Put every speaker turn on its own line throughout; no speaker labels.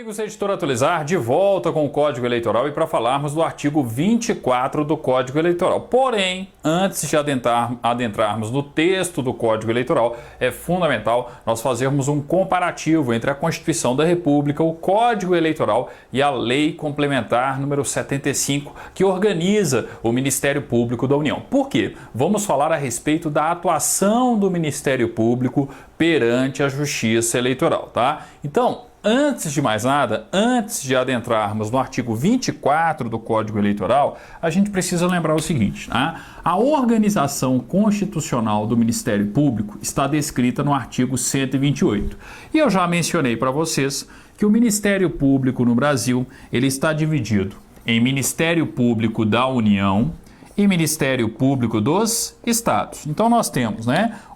amigos, Editor Atualizar de volta com o Código Eleitoral e para falarmos do artigo 24 do Código Eleitoral. Porém, antes de adentrarmos no texto do Código Eleitoral, é fundamental nós fazermos um comparativo entre a Constituição da República, o Código Eleitoral e a Lei Complementar número 75, que organiza o Ministério Público da União. Por quê? Vamos falar a respeito da atuação do Ministério Público perante a Justiça Eleitoral, tá? Então, antes de mais nada, antes de adentrarmos no artigo 24 do Código Eleitoral, a gente precisa lembrar o seguinte, tá? A organização constitucional do Ministério Público está descrita no artigo 128. E eu já mencionei para vocês que o Ministério Público no Brasil, ele está dividido em Ministério Público da União e Ministério Público dos Estados. Então nós temos,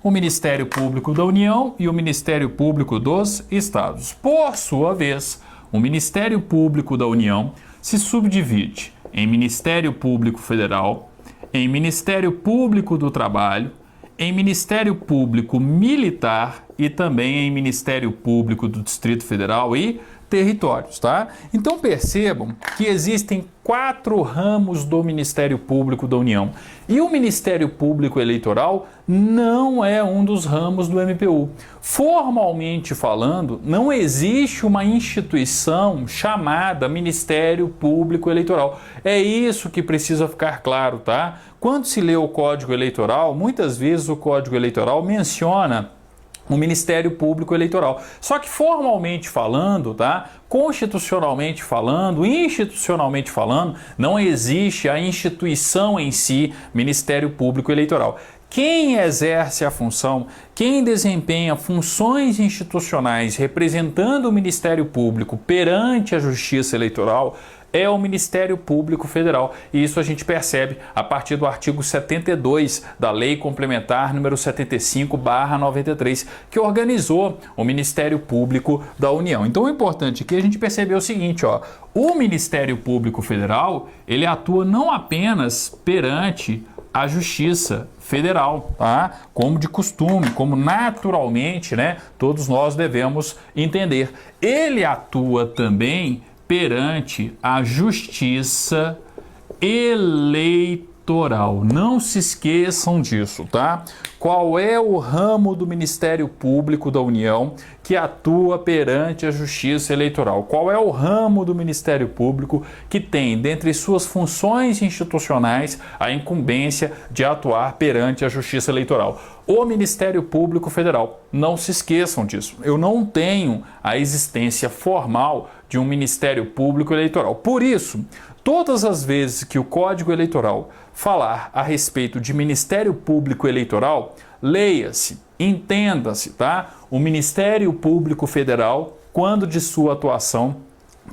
o Ministério Público da União e o Ministério Público dos Estados. Por sua vez, o Ministério Público da União se subdivide em Ministério Público Federal, em Ministério Público do Trabalho, em Ministério Público Militar e também em Ministério Público do Distrito Federal e territórios, tá? Então percebam que existem 4 ramos do Ministério Público da União e o Ministério Público Eleitoral não é um dos ramos do MPU. Formalmente falando, não existe uma instituição chamada Ministério Público Eleitoral. É isso que precisa ficar claro, tá? Quando se lê o Código Eleitoral, muitas vezes o Código Eleitoral menciona o Ministério Público Eleitoral. Só que formalmente falando, tá? Constitucionalmente falando, institucionalmente falando, não existe a instituição em si, Ministério Público Eleitoral. Quem exerce a função, quem desempenha funções institucionais representando o Ministério Público perante a Justiça Eleitoral é o Ministério Público Federal. E isso a gente percebe a partir do artigo 72 da Lei Complementar número 75/93, que organizou o Ministério Público da União. Então o importante aqui é a gente perceber o seguinte, o Ministério Público Federal, ele atua não apenas perante a Justiça Federal, tá? Como de costume, como naturalmente, todos nós devemos entender. Ele atua também perante a Justiça Eleitoral. Não se esqueçam disso, tá? Qual é o ramo do Ministério Público da União que atua perante a Justiça Eleitoral? Qual é o ramo do Ministério Público que tem, dentre suas funções institucionais, a incumbência de atuar perante a Justiça Eleitoral? O Ministério Público Federal. Não se esqueçam disso. Eu não tenho a existência formal de um Ministério Público Eleitoral. Por isso, todas as vezes que o Código Eleitoral falar a respeito de Ministério Público Eleitoral, leia-se, entenda-se, tá? O Ministério Público Federal, quando de sua atuação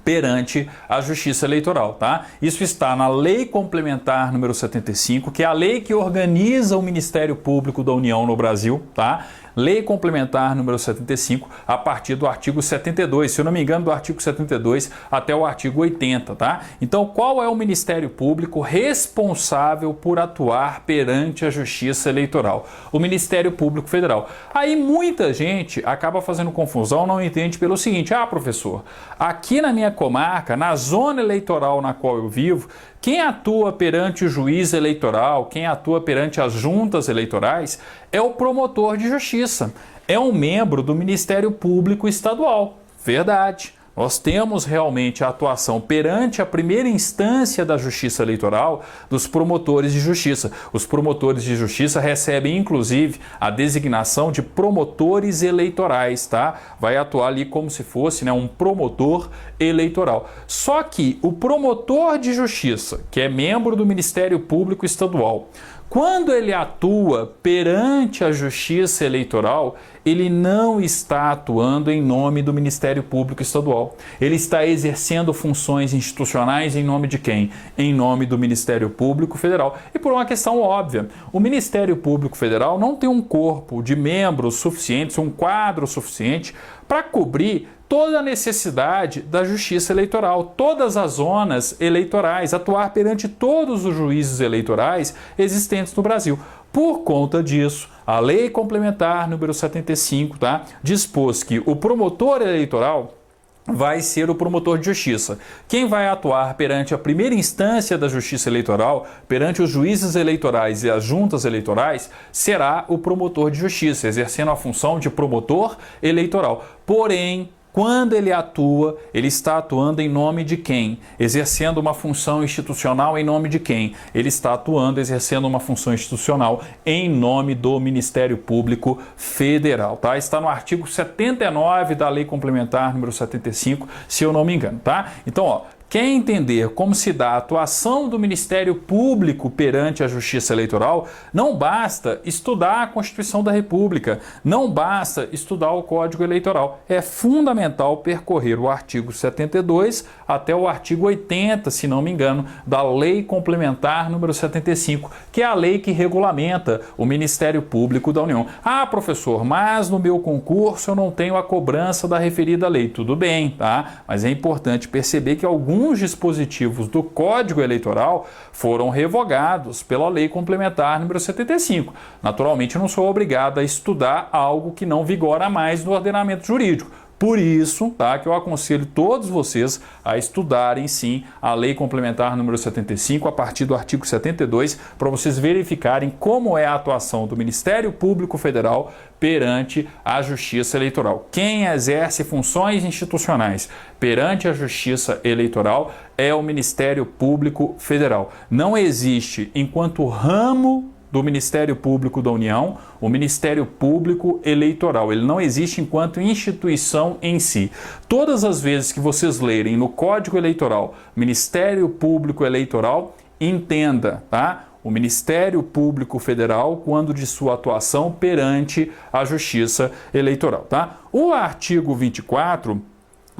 perante a Justiça Eleitoral, tá? Isso está na Lei Complementar número 75, que é a lei que organiza o Ministério Público da União no Brasil, tá? Lei Complementar número 75, a partir do artigo 72, se eu não me engano, do artigo 72 até o artigo 80, tá? Então, qual é o Ministério Público responsável por atuar perante a Justiça Eleitoral? O Ministério Público Federal. Aí muita gente acaba fazendo confusão, não entende pelo seguinte: professor, aqui na minha comarca, na zona eleitoral na qual eu vivo, quem atua perante o juiz eleitoral, quem atua perante as juntas eleitorais, é o promotor de justiça, é um membro do Ministério Público Estadual. Verdade. Nós temos realmente a atuação perante a primeira instância da Justiça Eleitoral dos promotores de justiça. Os promotores de justiça recebem, inclusive, a designação de promotores eleitorais, tá? Vai atuar ali como se fosse um promotor eleitoral. Só que o promotor de justiça, que é membro do Ministério Público Estadual, quando ele atua perante a Justiça Eleitoral, ele não está atuando em nome do Ministério Público Estadual. Ele está exercendo funções institucionais em nome de quem? Em nome do Ministério Público Federal. E por uma questão óbvia, o Ministério Público Federal não tem um corpo de membros suficientes, um quadro suficiente para cobrir toda a necessidade da Justiça Eleitoral, todas as zonas eleitorais, atuar perante todos os juízes eleitorais existentes no Brasil. Por conta disso, a Lei Complementar número 75, dispôs que o promotor eleitoral vai ser o promotor de justiça. Quem vai atuar perante a primeira instância da Justiça Eleitoral, perante os juízes eleitorais e as juntas eleitorais, será o promotor de justiça, exercendo a função de promotor eleitoral. Porém, quando ele atua, ele está atuando em nome de quem? Exercendo uma função institucional em nome de quem? Ele está atuando, exercendo uma função institucional em nome do Ministério Público Federal, tá? Está no artigo 79 da Lei Complementar número 75, se eu não me engano, tá? Então, ó, quer entender como se dá a atuação do Ministério Público perante a Justiça Eleitoral, não basta estudar a Constituição da República, não basta estudar o Código Eleitoral. É fundamental percorrer o artigo 72 até o artigo 80, se não me engano, da Lei Complementar número 75, que é a lei que regulamenta o Ministério Público da União. Ah, professor, mas no meu concurso eu não tenho a cobrança da referida lei. Tudo bem, tá? Mas é importante perceber que alguns dispositivos do Código Eleitoral foram revogados pela Lei Complementar número 75. Naturalmente, eu não sou obrigado a estudar algo que não vigora mais no ordenamento jurídico. Por isso, tá, que eu aconselho todos vocês a estudarem, sim, a Lei Complementar número 75, a partir do artigo 72, para vocês verificarem como é a atuação do Ministério Público Federal perante a Justiça Eleitoral. Quem exerce funções institucionais perante a Justiça Eleitoral é o Ministério Público Federal. Não existe, enquanto ramo do Ministério Público da União, o Ministério Público Eleitoral. Ele não existe enquanto instituição em si. Todas as vezes que vocês lerem no Código Eleitoral Ministério Público Eleitoral, entenda, tá? O Ministério Público Federal, quando de sua atuação perante a Justiça Eleitoral, tá? O artigo 24,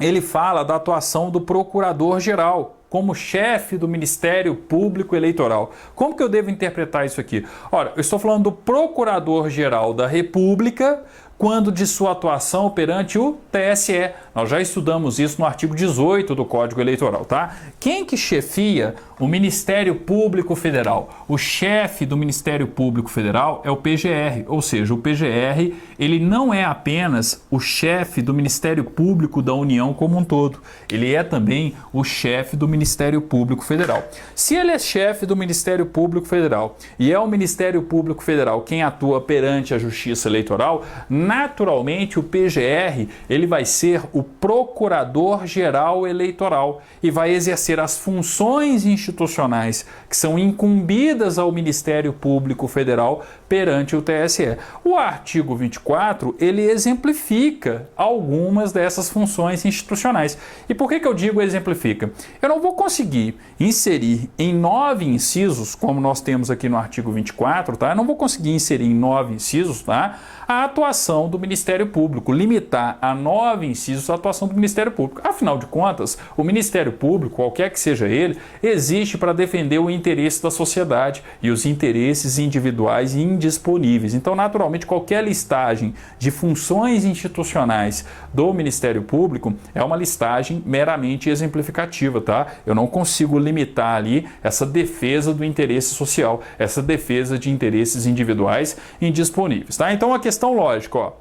ele fala da atuação do Procurador-Geral como chefe do Ministério Público Eleitoral. Como que eu devo interpretar isso aqui? Ora, eu estou falando do Procurador-Geral da República quando de sua atuação perante o TSE. Nós já estudamos isso no artigo 18 do Código Eleitoral, tá? Quem que chefia o Ministério Público Federal? O chefe do Ministério Público Federal é o PGR, ou seja, o PGR, ele não é apenas o chefe do Ministério Público da União como um todo, ele é também o chefe do Ministério Público Federal. Se ele é chefe do Ministério Público Federal e é o Ministério Público Federal quem atua perante a Justiça Eleitoral, naturalmente o PGR, ele vai ser o Procurador-Geral Eleitoral e vai exercer as funções institucionais que são incumbidas ao Ministério Público Federal perante o TSE. O artigo 24, ele exemplifica algumas dessas funções institucionais. E por que eu digo exemplifica? Eu não vou conseguir inserir em 9 incisos, como nós temos aqui no artigo 24, tá? Eu não vou conseguir inserir em 9 incisos, tá? A atuação do Ministério Público, limitar a 9 incisos a atuação do Ministério Público. Afinal de contas, o Ministério Público, qualquer que seja ele, existe para defender o interesse da sociedade e os interesses individuais e indisponíveis. Então, naturalmente, qualquer listagem de funções institucionais do Ministério Público é uma listagem meramente exemplificativa, tá? Eu não consigo limitar ali essa defesa do interesse social, essa defesa de interesses individuais indisponíveis, tá? Então, a questão lógica, ó,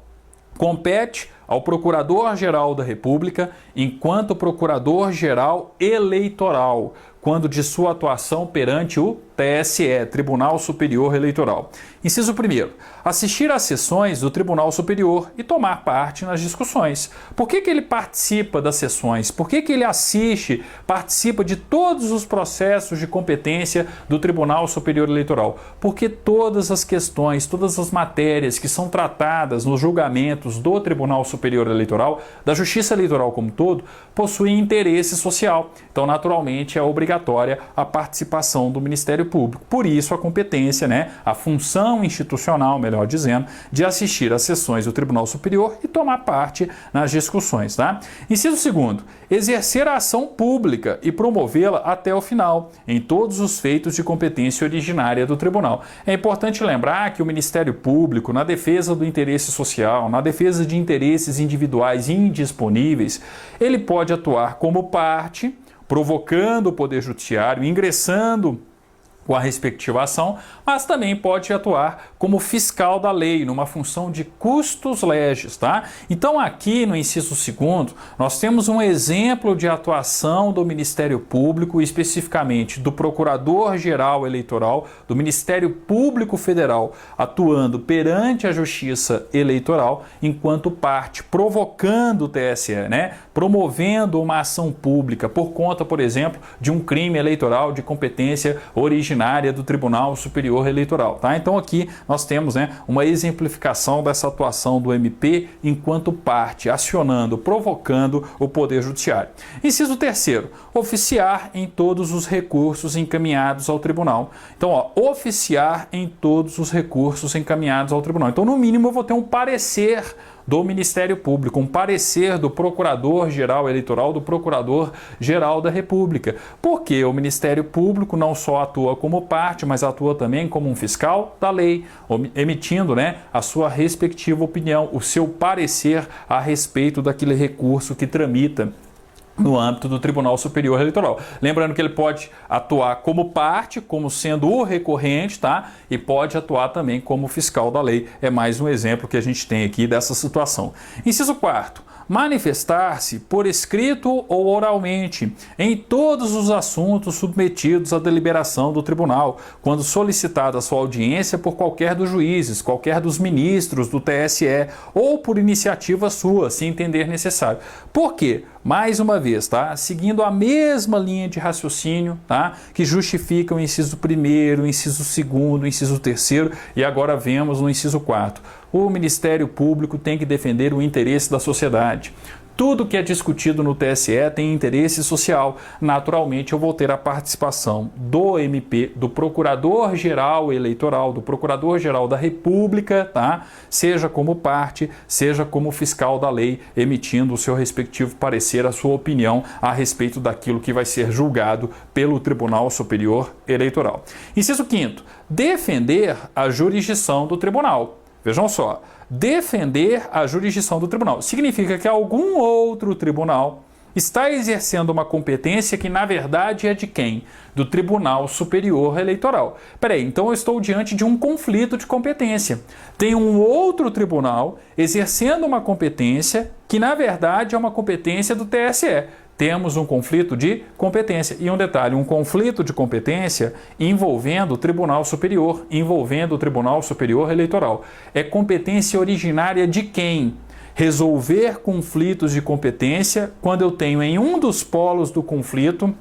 compete ao Procurador-Geral da República enquanto Procurador-Geral Eleitoral, quando de sua atuação perante o TSE, Tribunal Superior Eleitoral. Inciso 1º, assistir às sessões do Tribunal Superior e tomar parte nas discussões. Por que ele participa das sessões? Por que ele assiste, participa de todos os processos de competência do Tribunal Superior Eleitoral? Porque todas as questões, todas as matérias que são tratadas nos julgamentos do Tribunal Superior Eleitoral, da Justiça Eleitoral como um todo, possuem interesse social. Então, naturalmente, é obrigatória a participação do Ministério Público. Por isso, a competência, a função institucional, melhor dizendo, de assistir às sessões do Tribunal Superior e tomar parte nas discussões, tá? Inciso 2º, exercer a ação pública e promovê-la até o final, em todos os feitos de competência originária do Tribunal. É importante lembrar que o Ministério Público, na defesa do interesse social, na defesa de interesses individuais indisponíveis, ele pode atuar como parte, provocando o Poder Judiciário, ingressando com a respectiva ação, mas também pode atuar como fiscal da lei, numa função de custos legis, tá? Então aqui no inciso 2º, nós temos um exemplo de atuação do Ministério Público, especificamente do Procurador-Geral Eleitoral, do Ministério Público Federal, atuando perante a Justiça Eleitoral enquanto parte, provocando o TSE, né? Promovendo uma ação pública por conta, por exemplo, de um crime eleitoral de competência originária do Tribunal Superior Eleitoral, tá? Então aqui nós temos, né, uma exemplificação dessa atuação do MP enquanto parte, acionando, provocando o Poder Judiciário. Inciso 3º, oficiar em todos os recursos encaminhados ao Tribunal. Então, ó, oficiar em todos os recursos encaminhados ao Tribunal. Então, no mínimo, eu vou ter um parecer do Ministério Público, um parecer do Procurador-Geral Eleitoral, do Procurador-Geral da República. Porque o Ministério Público não só atua como parte, mas atua também como um fiscal da lei, emitindo, né, a sua respectiva opinião, o seu parecer a respeito daquele recurso que tramita no âmbito do Tribunal Superior Eleitoral. Lembrando que ele pode atuar como parte, como sendo o recorrente, tá? E pode atuar também como fiscal da lei. É mais um exemplo que a gente tem aqui dessa situação. Inciso 4º. Manifestar-se por escrito ou oralmente em todos os assuntos submetidos à deliberação do tribunal, quando solicitada sua audiência por qualquer dos juízes, qualquer dos ministros do TSE ou por iniciativa sua, se entender necessário. Por quê? Mais uma vez, tá? Seguindo a mesma linha de raciocínio, tá? Que justifica o inciso 1º, o inciso 2º, o inciso 3º e agora vemos no inciso 4º. O Ministério Público tem que defender o interesse da sociedade. Tudo que é discutido no TSE tem interesse social. Naturalmente, eu vou ter a participação do MP, do Procurador-Geral Eleitoral, do Procurador-Geral da República, tá? Seja como parte, seja como fiscal da lei, emitindo o seu respectivo parecer, a sua opinião a respeito daquilo que vai ser julgado pelo Tribunal Superior Eleitoral. Inciso 5º, defender a jurisdição do tribunal. Vejam só, defender a jurisdição do tribunal significa que algum outro tribunal está exercendo uma competência que na verdade é de quem? Do Tribunal Superior Eleitoral. Peraí, então eu estou diante de um conflito de competência. Tem um outro tribunal exercendo uma competência que na verdade é uma competência do TSE. Temos um conflito de competência. E um detalhe, um conflito de competência envolvendo o Tribunal Superior, envolvendo o Tribunal Superior Eleitoral. É competência originária de quem? Resolver conflitos de competência quando eu tenho em um dos polos do conflito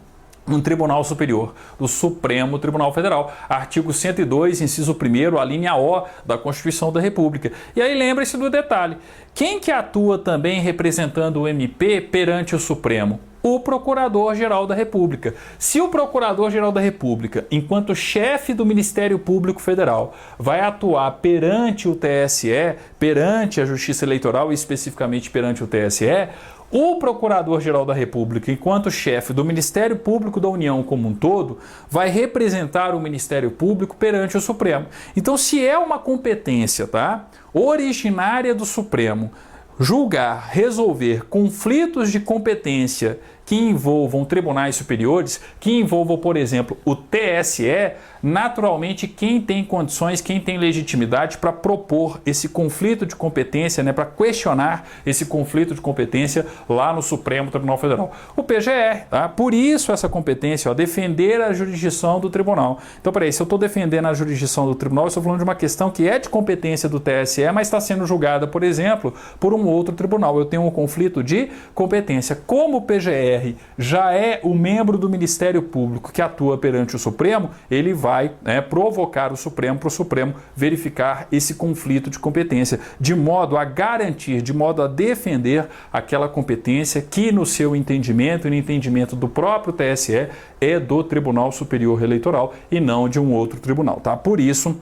um Tribunal Superior, do Supremo Tribunal Federal. Artigo 102, inciso 1º, a linha O da Constituição da República. E aí lembre-se do detalhe. Quem que atua também representando o MP perante o Supremo? O Procurador-Geral da República. Se o Procurador-Geral da República, enquanto chefe do Ministério Público Federal, vai atuar perante o TSE, perante a Justiça Eleitoral e especificamente perante o TSE, o Procurador-Geral da República, enquanto chefe do Ministério Público da União como um todo, vai representar o Ministério Público perante o Supremo. Então, se é uma competência, tá, originária do Supremo, julgar, resolver conflitos de competência que envolvam tribunais superiores, que envolvam, por exemplo, o TSE, naturalmente quem tem condições, quem tem legitimidade para propor esse conflito de competência, né, para questionar esse conflito de competência lá no Supremo Tribunal Federal. O PGR, tá? Por isso essa competência, ó, defender a jurisdição do tribunal. Então, peraí, se eu estou defendendo a jurisdição do tribunal, eu estou falando de uma questão que é de competência do TSE, mas está sendo julgada, por exemplo, por um outro tribunal. Eu tenho um conflito de competência. Como o PGR já é o membro do Ministério Público que atua perante o Supremo, ele vai, né, provocar o Supremo para o Supremo verificar esse conflito de competência, de modo a garantir, de modo a defender aquela competência que no seu entendimento e no entendimento do próprio TSE é do Tribunal Superior Eleitoral e não de um outro tribunal, tá? Por isso,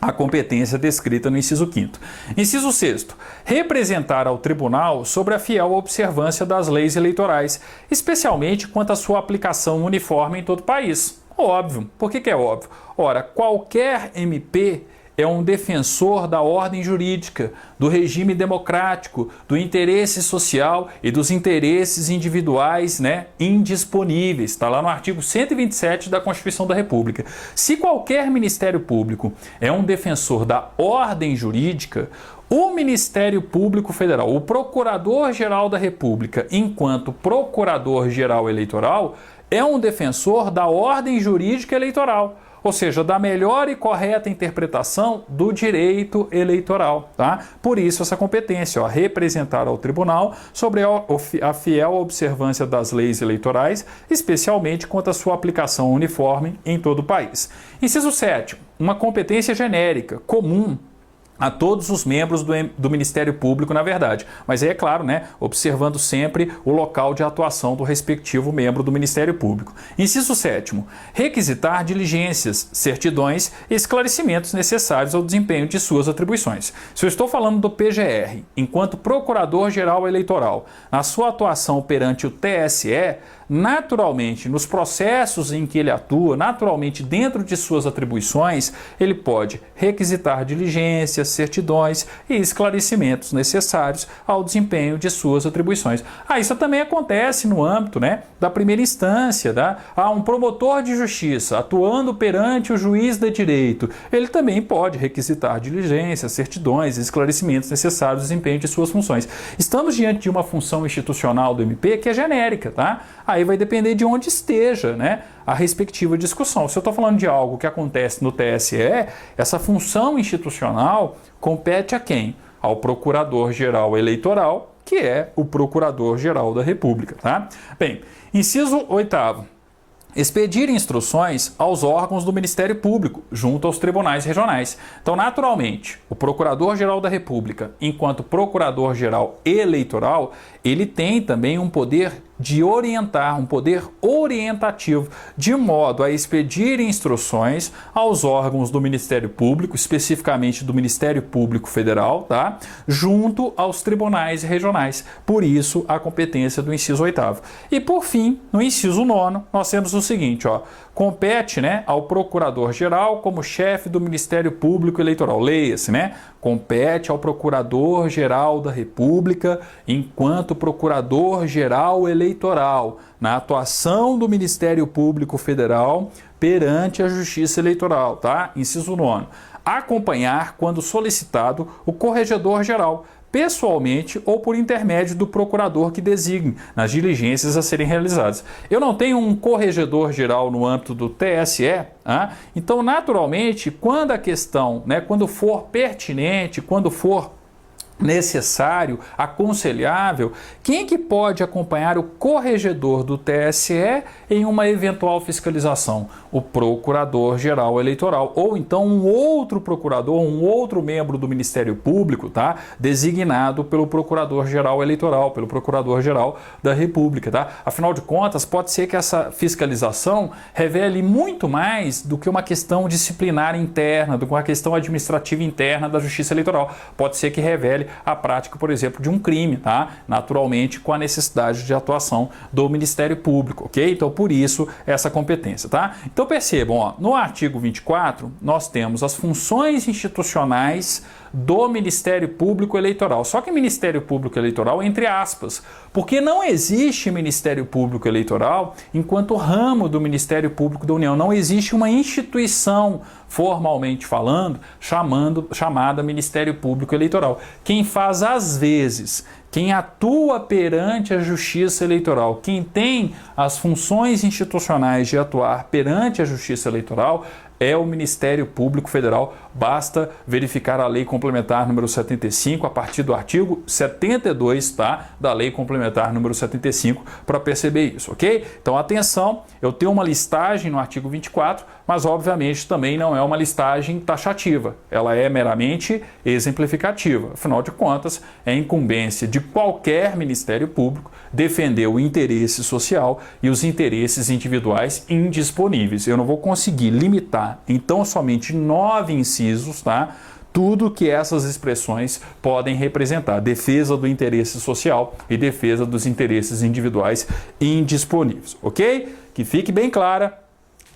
a competência descrita no inciso 5º. Inciso 6º. Representar ao tribunal sobre a fiel observância das leis eleitorais, especialmente quanto à sua aplicação uniforme em todo o país. Óbvio. Por que é óbvio? Ora, qualquer MP é um defensor da ordem jurídica, do regime democrático, do interesse social e dos interesses individuais, indisponíveis. Está lá no artigo 127 da Constituição da República. Se qualquer Ministério Público é um defensor da ordem jurídica, o Ministério Público Federal, o Procurador-Geral da República, enquanto Procurador-Geral Eleitoral, é um defensor da ordem jurídica eleitoral, ou seja, da melhor e correta interpretação do direito eleitoral, tá? Por isso essa competência, representar ao tribunal sobre a fiel observância das leis eleitorais, especialmente quanto à sua aplicação uniforme em todo o país. Inciso 7º, uma competência genérica, comum a todos os membros do Ministério Público, na verdade. Mas é claro, observando sempre o local de atuação do respectivo membro do Ministério Público. Inciso 7º, requisitar diligências, certidões e esclarecimentos necessários ao desempenho de suas atribuições. Se eu estou falando do PGR, enquanto Procurador-Geral Eleitoral, na sua atuação perante o TSE, naturalmente, nos processos em que ele atua, naturalmente dentro de suas atribuições, ele pode requisitar diligências, certidões e esclarecimentos necessários ao desempenho de suas atribuições. Isso também acontece no âmbito da primeira instância, um promotor de justiça atuando perante o juiz de direito, ele também pode requisitar diligências, certidões e esclarecimentos necessários ao desempenho de suas funções. Estamos diante de uma função institucional do MP que é genérica, tá? Aí vai depender de onde esteja, a respectiva discussão. Se eu estou falando de algo que acontece no TSE, essa função institucional compete a quem? Ao Procurador-Geral Eleitoral, que é o Procurador-Geral da República, tá? Bem, inciso 8º. Expedir instruções aos órgãos do Ministério Público, junto aos tribunais regionais. Então, naturalmente, o Procurador-Geral da República, enquanto Procurador-Geral Eleitoral, ele tem também um poder de orientar, um poder orientativo, de modo a expedir instruções aos órgãos do Ministério Público, especificamente do Ministério Público Federal, tá? Junto aos tribunais regionais. Por isso, a competência do inciso 8º. E, por fim, no inciso 9º, nós temos o seguinte, compete ao Procurador-Geral como chefe do Ministério Público Eleitoral. Leia-se, compete ao Procurador-Geral da República enquanto Procurador-Geral Eleitoral na atuação do Ministério Público Federal perante a Justiça Eleitoral, tá? Inciso 9º. Acompanhar, quando solicitado, o Corregedor-Geral, pessoalmente ou por intermédio do procurador que designe nas diligências a serem realizadas. Eu não tenho um corregedor-geral no âmbito do TSE, então, naturalmente, quando a questão, quando for pertinente, quando for necessário, aconselhável, quem que pode acompanhar o corregedor do TSE em uma eventual fiscalização? O Procurador-Geral Eleitoral, ou então um outro procurador, um outro membro do Ministério Público, tá? Designado pelo Procurador-Geral Eleitoral, pelo Procurador-Geral da República, tá? Afinal de contas, pode ser que essa fiscalização revele muito mais do que uma questão disciplinar interna, do que uma questão administrativa interna da Justiça Eleitoral. Pode ser que revele a prática, por exemplo, de um crime, tá? Naturalmente, com a necessidade de atuação do Ministério Público, ok? Então, por isso, essa competência, tá? Então, percebam, no artigo 24, nós temos as funções institucionais do Ministério Público Eleitoral. Só que Ministério Público Eleitoral entre aspas, porque não existe Ministério Público Eleitoral enquanto ramo do Ministério Público da União. Não existe uma instituição, formalmente falando, chamada Ministério Público Eleitoral. Quem faz às vezes, quem atua perante a Justiça Eleitoral, quem tem as funções institucionais de atuar perante a Justiça Eleitoral é o Ministério Público Federal. Basta verificar a Lei Complementar número 75 a partir do artigo 72, tá? Da Lei Complementar número 75 para perceber isso, ok? Então, atenção, eu tenho uma listagem no artigo 24, mas obviamente também não é uma listagem taxativa. Ela é meramente exemplificativa. Afinal de contas, é incumbência de qualquer Ministério Público defender o interesse social e os interesses individuais indisponíveis. Eu não vou conseguir limitar então somente 9 incisos, tá? Tudo que essas expressões podem representar: defesa do interesse social e defesa dos interesses individuais indisponíveis, ok? Que fique bem clara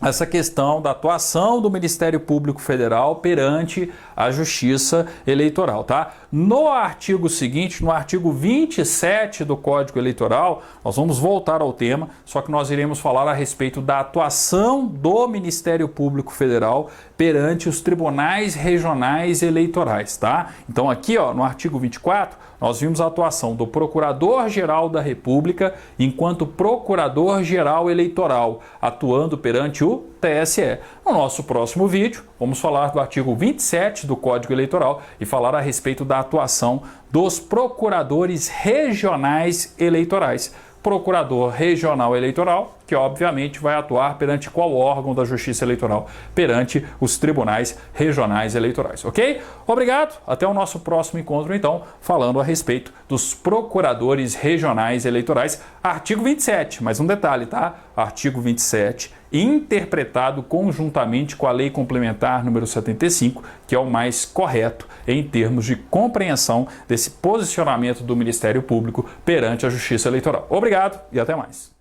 essa questão da atuação do Ministério Público Federal perante a Justiça Eleitoral, tá? No artigo seguinte, no artigo 27 do Código Eleitoral, nós vamos voltar ao tema, só que nós iremos falar a respeito da atuação do Ministério Público Federal perante os tribunais regionais eleitorais, tá? Então aqui, ó, no artigo 24, nós vimos a atuação do Procurador-Geral da República enquanto Procurador-Geral Eleitoral, atuando perante o TSE. No nosso próximo vídeo, vamos falar do artigo 27 do Código Eleitoral e falar a respeito da atuação dos procuradores regionais eleitorais. Procurador regional eleitoral, que obviamente vai atuar perante qual órgão da Justiça Eleitoral? Perante os tribunais regionais eleitorais, ok? Obrigado, até o nosso próximo encontro então, falando a respeito dos procuradores regionais eleitorais, artigo 27, mais um detalhe, tá? Artigo 27, interpretado conjuntamente com a Lei Complementar número 75, que é o mais correto em termos de compreensão desse posicionamento do Ministério Público perante a Justiça Eleitoral. Obrigado e até mais.